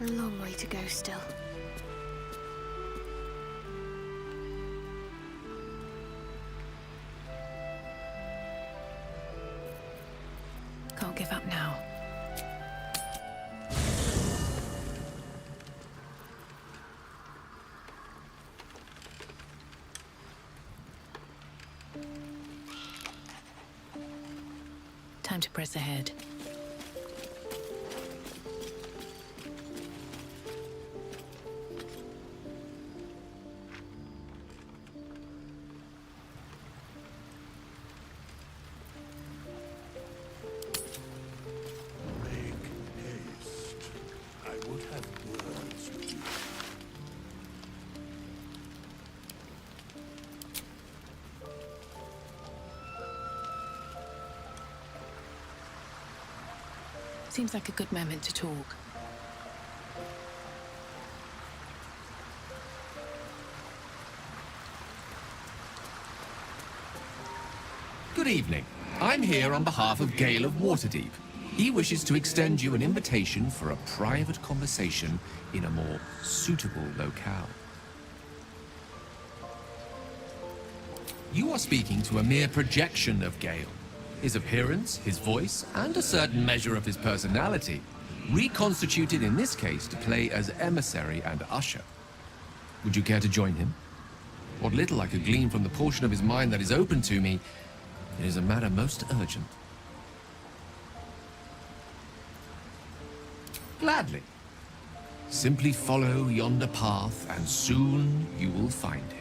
A long way to go still. Can't give up now. Time to press ahead. Seems like a good moment to talk. Good evening. I'm here on behalf of Gale of Waterdeep. He wishes to extend you an invitation for a private conversation in a more suitable locale. You are speaking to a mere projection of Gale. His appearance, his voice, and a certain measure of his personality, reconstituted in this case to play as emissary and usher. Would you care to join him? What little I could glean from the portion of his mind that is open to me, it is a matter most urgent. Gladly. Simply follow yonder path, and soon you will find him.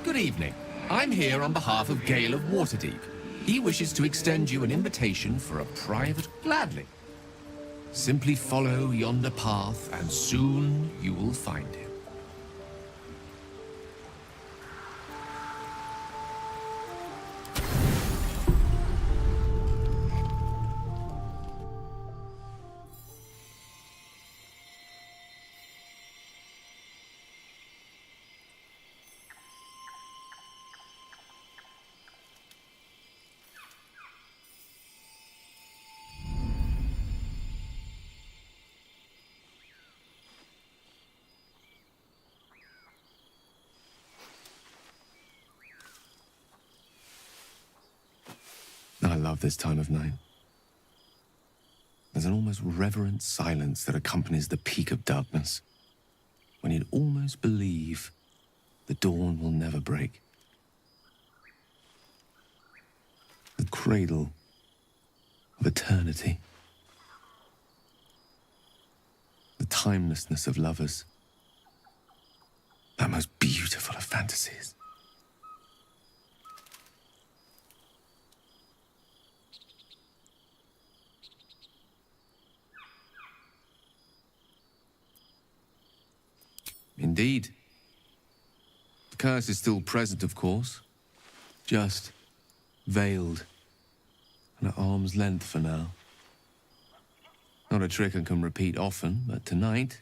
Good evening. I'm here on behalf of Gale of Waterdeep. He wishes to extend you an invitation for a private... Gladly. Simply follow yonder path, and soon you will find him. I love this time of night. There's an almost reverent silence that accompanies the peak of darkness, when you'd almost believe the dawn will never break. The cradle of eternity. The timelessness of lovers. That most beautiful of fantasies. Indeed. The curse is still present, of course. Just veiled and at arm's length for now. Not a trick I can repeat often, but tonight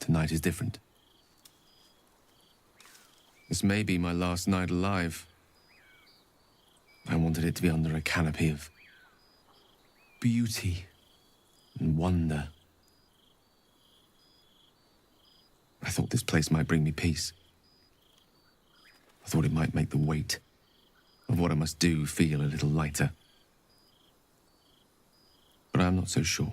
is different. This may be my last night alive. I wanted it to be under a canopy of beauty and wonder. I thought this place might bring me peace. I thought it might make the weight of what I must do feel a little lighter. But I'm not so sure.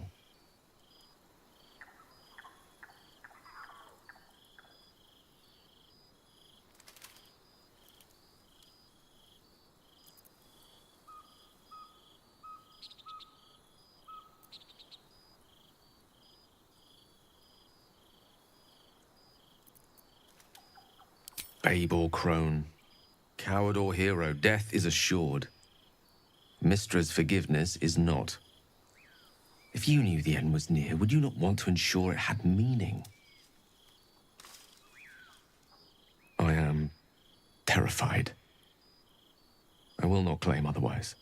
Babe or crone, coward or hero, death is assured. Mystra's forgiveness is not. If you knew the end was near, would you not want to ensure it had meaning? I am terrified. I will not claim otherwise.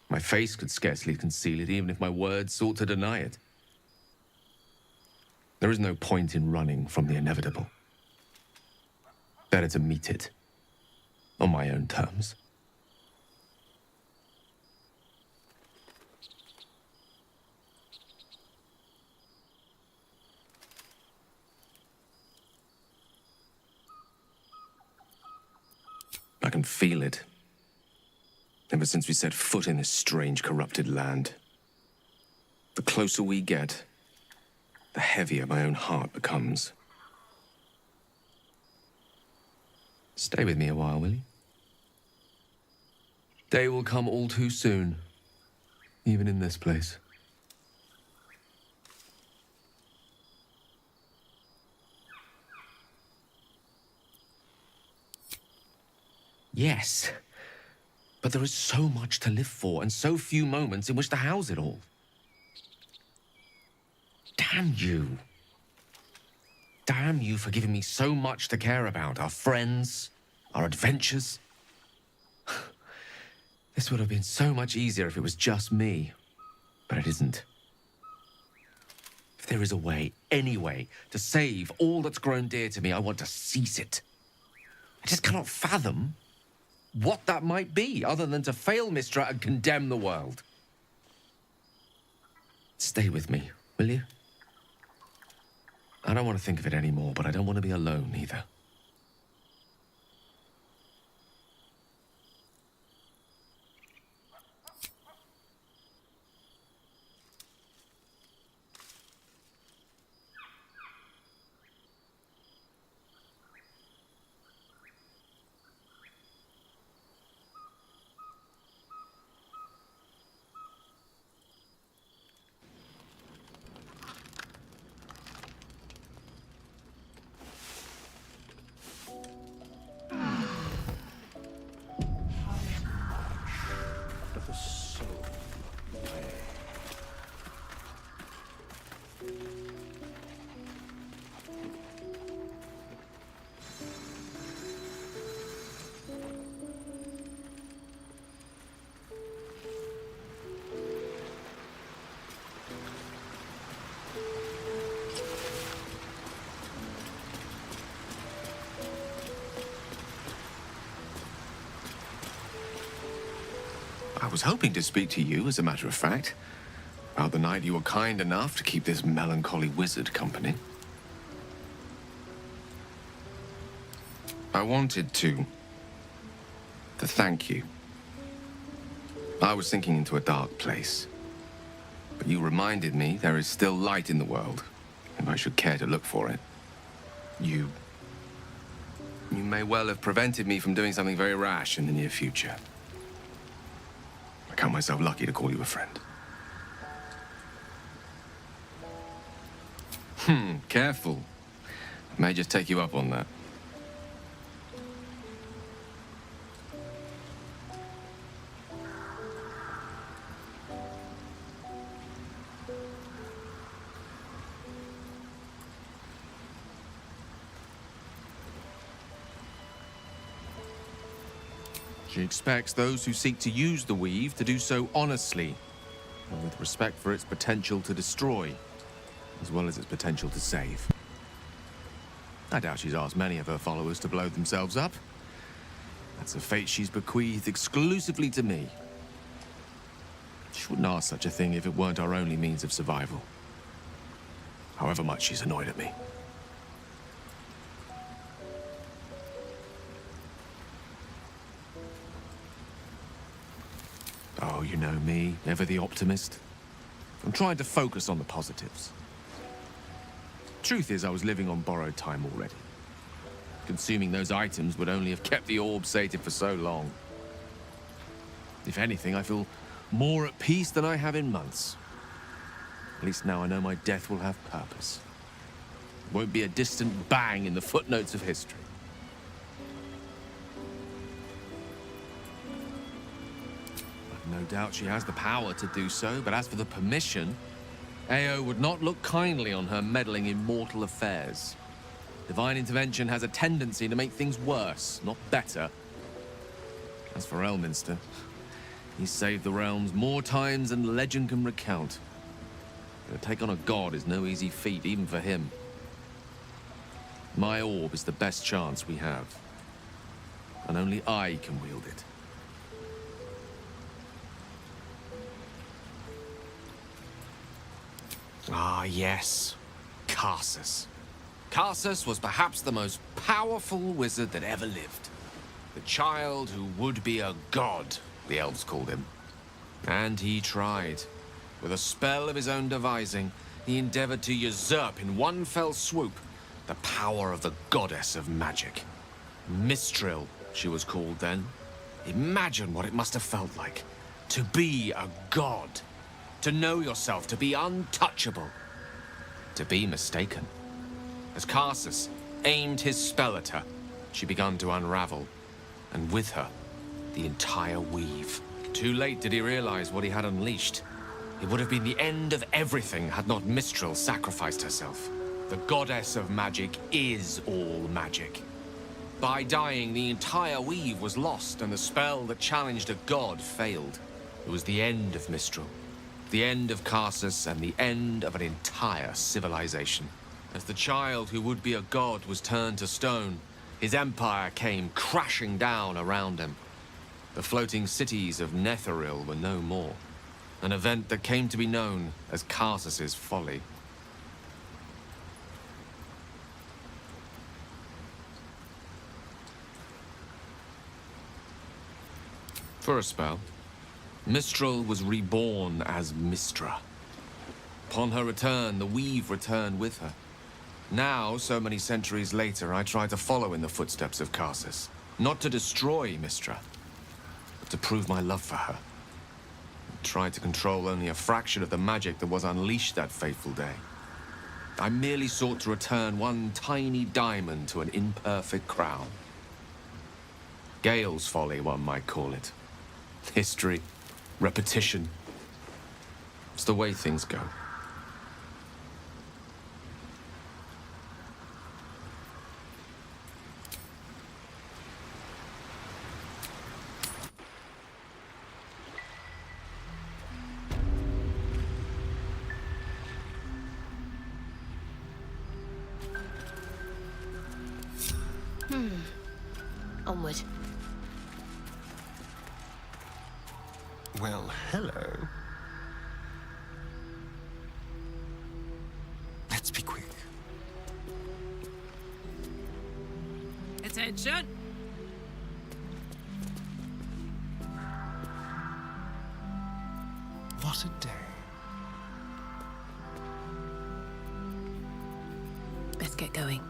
My face could scarcely conceal it, even if my words sought to deny it. There is no point in running from the inevitable. Better to meet it on my own terms. I can feel it. Ever since we set foot in this strange, corrupted land. The closer we get, the heavier my own heart becomes. Stay with me a while, will you? Day will come all too soon, even in this place. Yes, but there is so much to live for and so few moments in which to house it all. Damn you. Damn you for giving me so much to care about. Our friends, our adventures. This would have been so much easier if it was just me. But it isn't. If there is a way, any way, to save all that's grown dear to me, I want to seize it. I just cannot fathom what that might be, other than to fail Mystra and condemn the world. Stay with me, will you? I don't want to think of it anymore, but I don't want to be alone either. I was hoping to speak to you, as a matter of fact, about the night you were kind enough to keep this melancholy wizard company. I wanted to thank you. I was sinking into a dark place, but you reminded me there is still light in the world, if I should care to look for it. You may well have prevented me from doing something very rash in the near future. I count myself lucky to call you a friend. Careful. I may just take you up on that. She expects those who seek to use the weave to do so honestly, and with respect for its potential to destroy, as well as its potential to save. I doubt she's asked many of her followers to blow themselves up. That's a fate she's bequeathed exclusively to me. She wouldn't ask such a thing if it weren't our only means of survival. However much she's annoyed at me. Oh, you know me, ever the optimist. I'm trying to focus on the positives. Truth is, I was living on borrowed time already. Consuming those items would only have kept the orb sated for so long. If anything, I feel more at peace than I have in months. At least now I know my death will have purpose. It won't be a distant bang in the footnotes of history. No doubt she has the power to do so, but as for the permission, Ao would not look kindly on her meddling in mortal affairs. Divine intervention has a tendency to make things worse, not better. As for Elminster, he's saved the realms more times than legend can recount. To take on a god is no easy feat, even for him. My orb is the best chance we have. And only I can wield it. Ah, yes. Karsus. Karsus was perhaps the most powerful wizard that ever lived. The child who would be a god, the elves called him. And he tried. With a spell of his own devising, he endeavored to usurp in one fell swoop the power of the goddess of magic. Mistril, she was called then. Imagine what it must have felt like. To be a god. To know yourself, to be untouchable. To be mistaken. As Karsus aimed his spell at her, she began to unravel. And with her, the entire weave. Too late did he realize what he had unleashed. It would have been the end of everything had not Mistril sacrificed herself. The goddess of magic is all magic. By dying, the entire weave was lost, and the spell that challenged a god failed. It was the end of Mistril, the end of Karsus, and the end of an entire civilization. As the child who would be a god was turned to stone, his empire came crashing down around him. The floating cities of Netheril were no more. An event that came to be known as Karsus's folly. For a spell, Mistril was reborn as Mistra. Upon her return, the weave returned with her. Now, so many centuries later, I try to follow in the footsteps of Karsus. Not to destroy Mistra, but to prove my love for her. Tried to control only a fraction of the magic that was unleashed that fateful day. I merely sought to return one tiny diamond to an imperfect crown. Gale's folly, one might call it. History, repetition. It's the way things go. Onward. Well, hello. Let's be quick. Attention! What a day. Let's get going.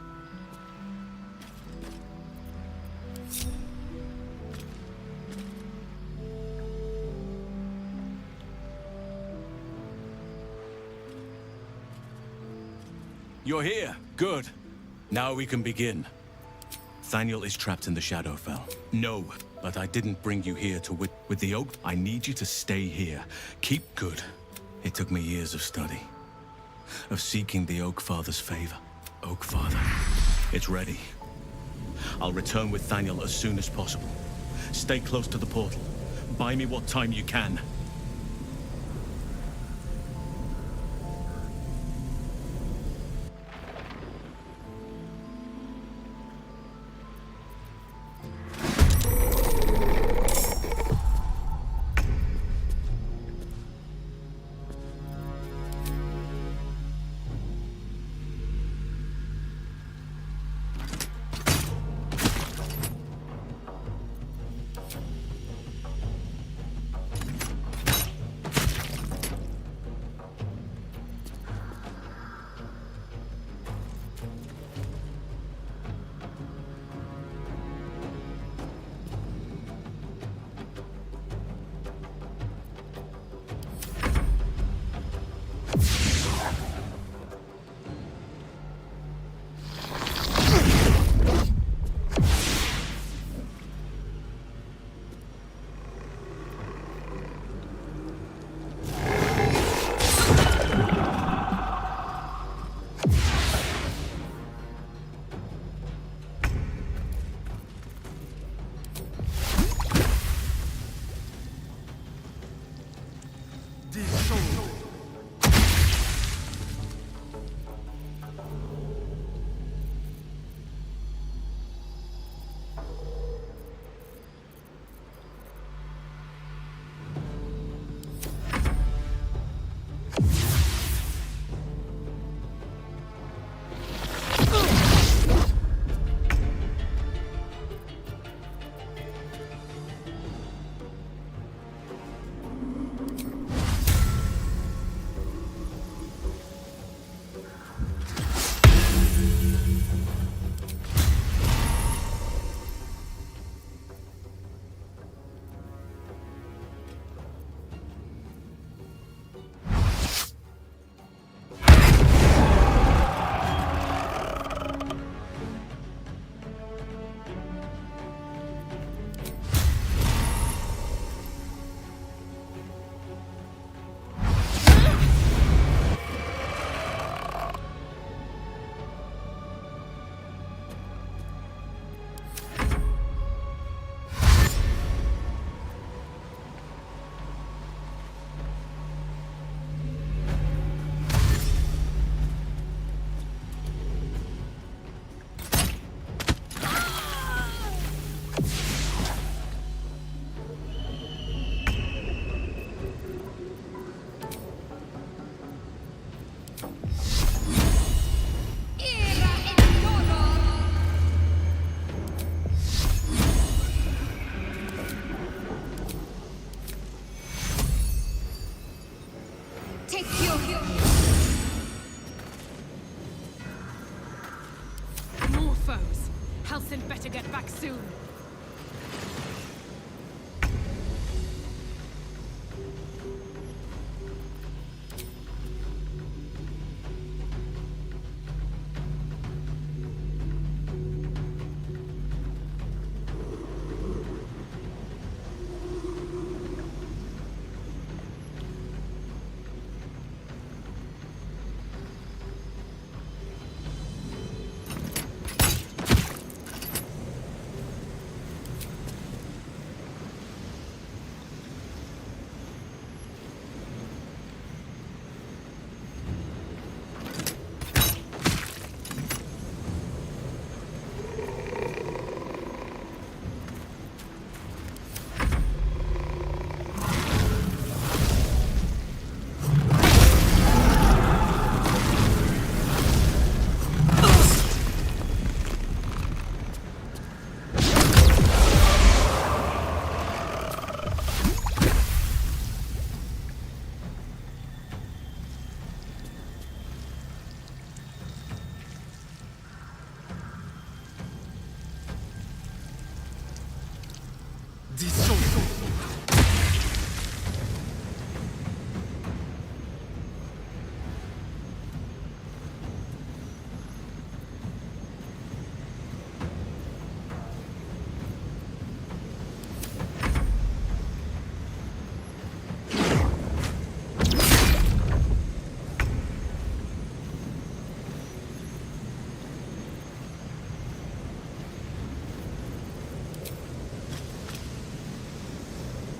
You're here. Good. Now we can begin. Thaniel is trapped in the Shadowfell. No, but I didn't bring you here to with the Oak. I need you to stay here. Keep good. It took me years of study. Of seeking the Oak Father's favor. Oak Father. It's ready. I'll return with Thaniel as soon as possible. Stay close to the portal. Buy me what time you can. soon.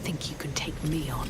Think you can take me on?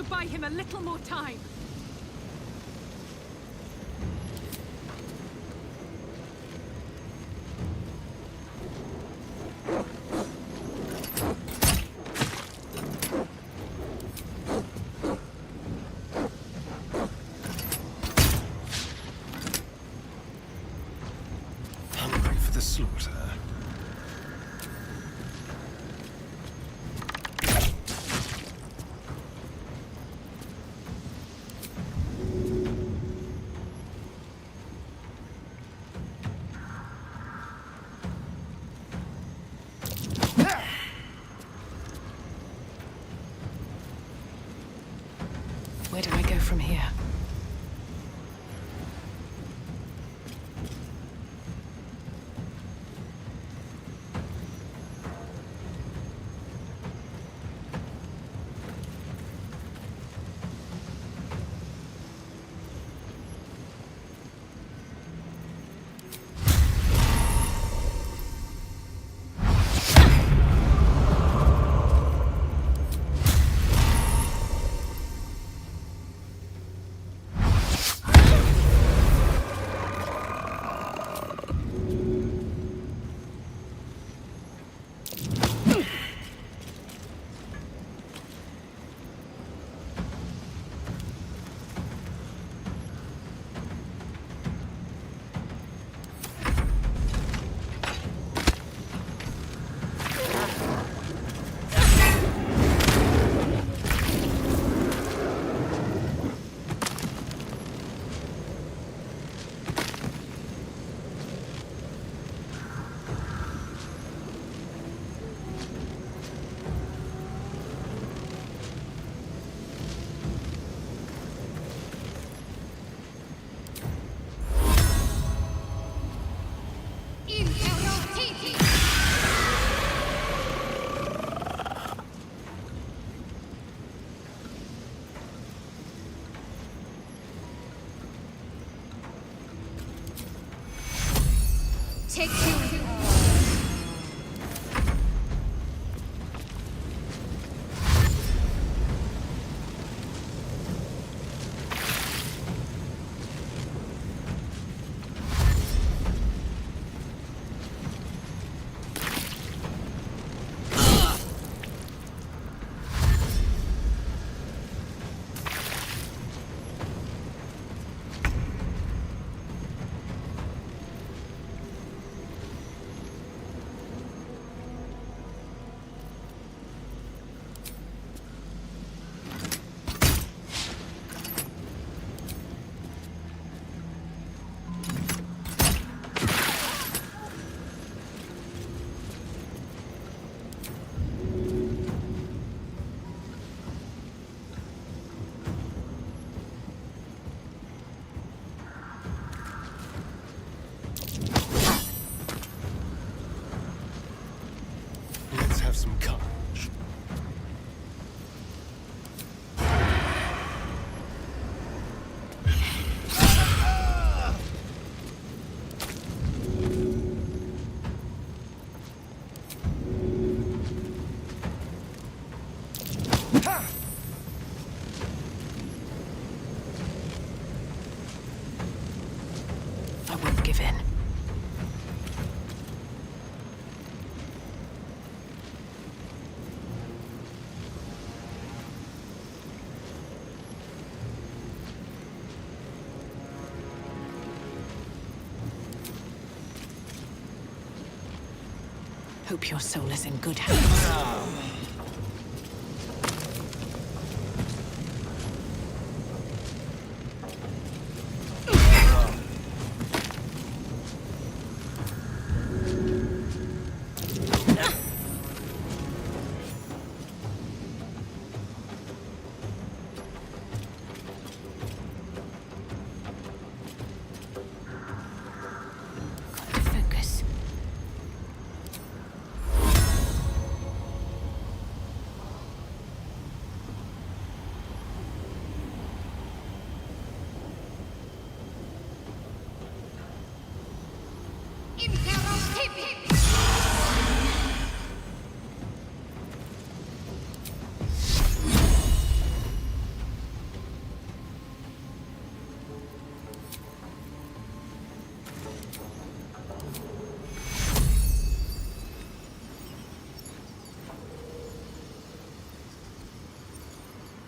Buy him a little more time. Hungry for the slaughter. Where do I go from here? Take two. hope your soul is in good hands. Focus.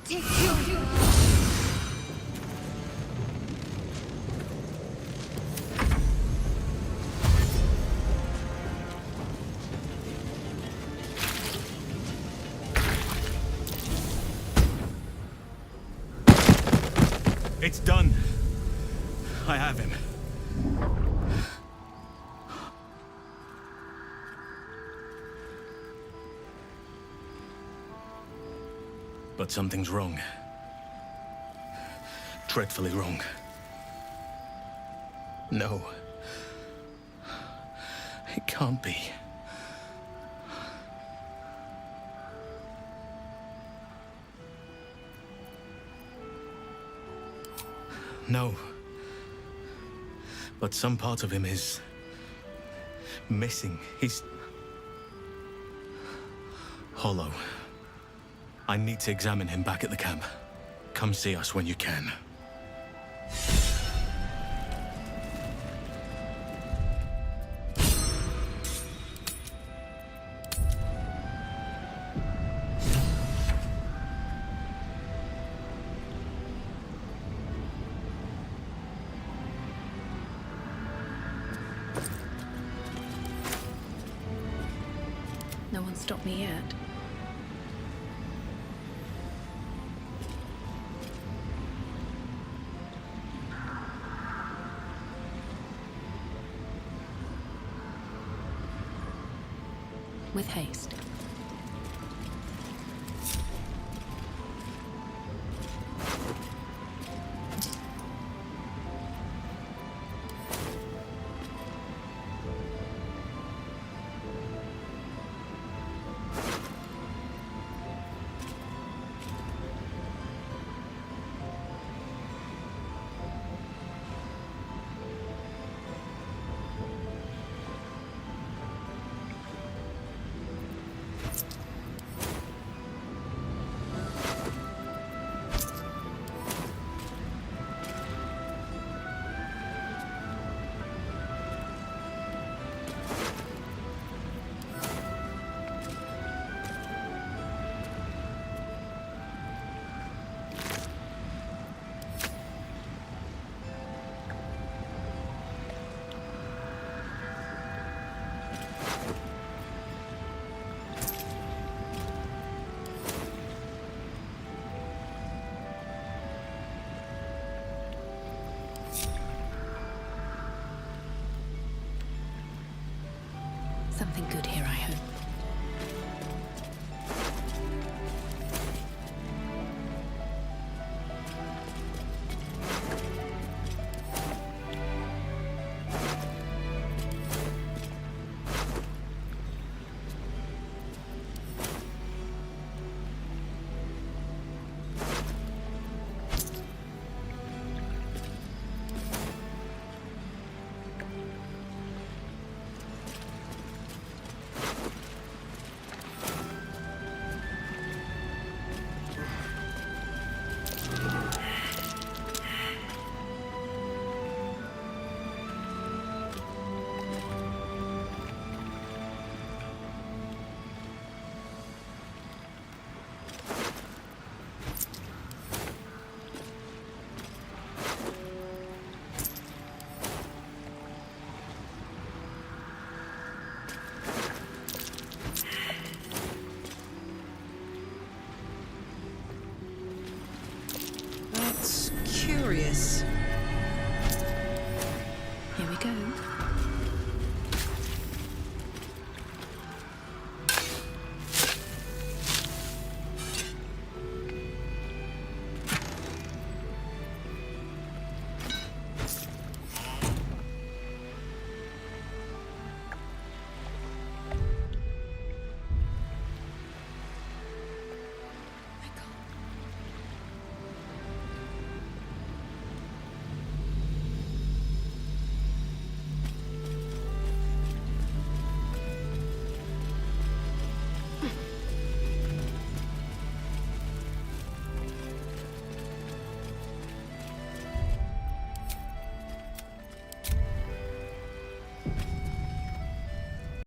Take two. It's done. I have him. But something's wrong. Dreadfully wrong. No. It can't be. No. But some part of him is missing. He's hollow. I need to examine him back at the camp. Come see us when you can. No one stopped me yet. With haste. That's curious. Here we go.